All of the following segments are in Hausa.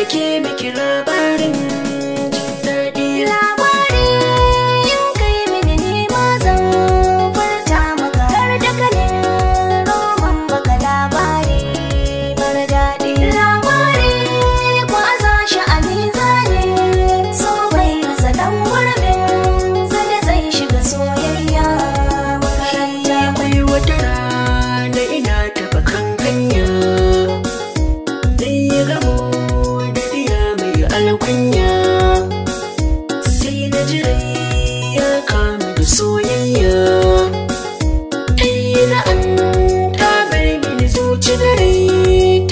nake miki labarin jin daɗi. Labari in kai mini ne ma zan furta maka har da kanin roman baka labari mara daɗi. Labari kwaza shi a mizani so bai rasa dan gurbin zane zai shiga soyayya makaranta. Akwai wata rana ina taɓa kan hanya, dai ya gamo da diya mai alkunya, sai na ji rai ya kama da soyayya. Ai na'am ta bar mini zuci da rai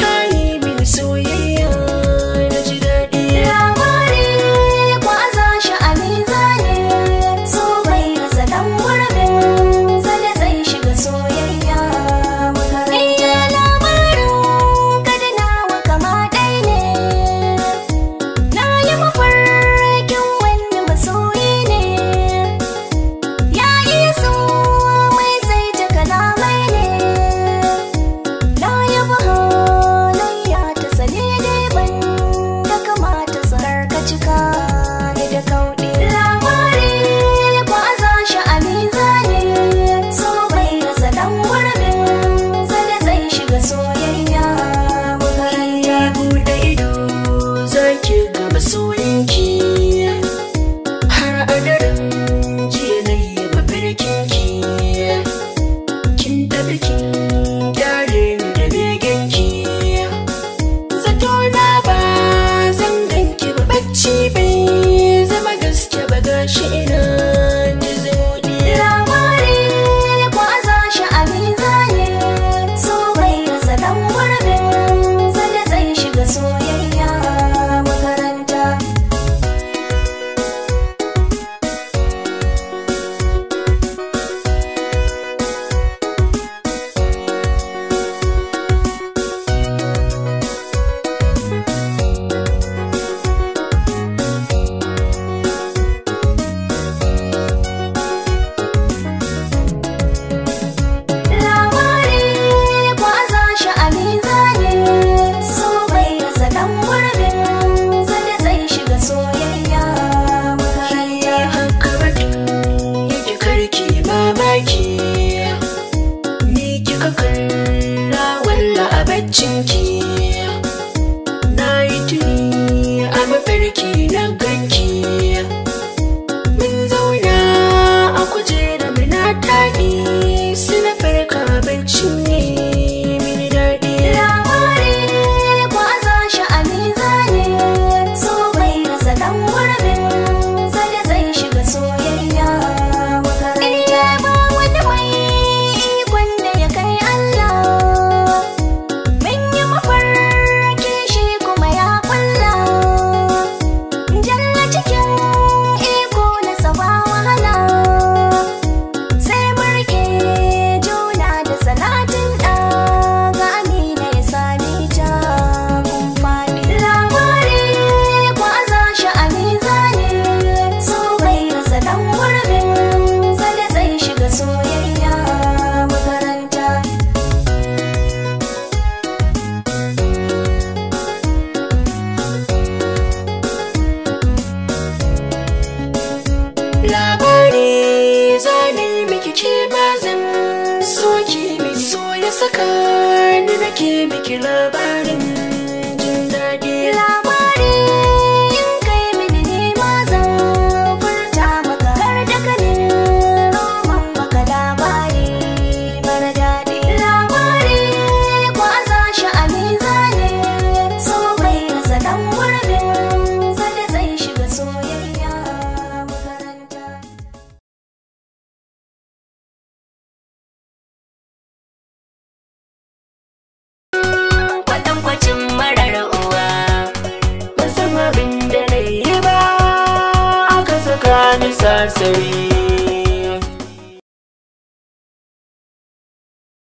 ta yi mini soyayya, na ji daɗi. Labari kwaza shi a mizani so bai rasa dan gurbin zane zai shiga soyayya makaranta. Labarin kada nawa kama ɗai ne, na yi mafarkin wani masoyi ne, ya iya so mai sai ta kalamai ne, na yaba halayya ta sane dai ban da kamata sarka cika ni da kauɗi. Labari kwaza shi a mizani so bai rasa dan gurbin zane zai shiga soyayya makaranta. Buɗe ido za ki ga masoyinki, har a daren jiya na yi mafarkinki. Kin tafi kin gyare ni da begenki, zato na ba zan ganki ba, bacci bai zama gaske ba, gashi ina ta zauɗi. Labari kwaza shi a mizani so bai rasa dan gurbin zane zai shiga soyayya makaranta. Labari kwaza shi a mizani so bai rasa dan gurbin zane zai shiga soyayya makaranta. Haka batun yake karki mamaki, ni kika kalla walla a baccinki. Na yi tuni a mafarki na ganki, mun zauna a kujera muna taɗi, sai na farka baccin ne mini daɗi. Labari kwaza shi a mizani so bai rasa dan gurbin zane zai shiga soyayya makaranta. Ba wani mai ikon da ya kai Allah, mun yi mafarki shi kuma ya kulla, jalla cikin iko na saba wahala, sai murke juna da salatin ɗa ga amina ya sami ta kun faɗi. Labari kwaza shi a mizani so bai rasa dan gurbin zane zai shiga soyayya makaranta. Labari zane miki ke mazan soki mai so ya saka ni nake miki labarin jin daɗi. Labari in kai mini ne ma zan furta maka har da kanin roman baka labari mara daɗi. Labari kwaza shi a mizani so bai rasa dan gurbin zane zai shiga soyayya makaranta. Kwatankwacin marar uwa, ban san abin da na yi ba, aka saka ni sarsari.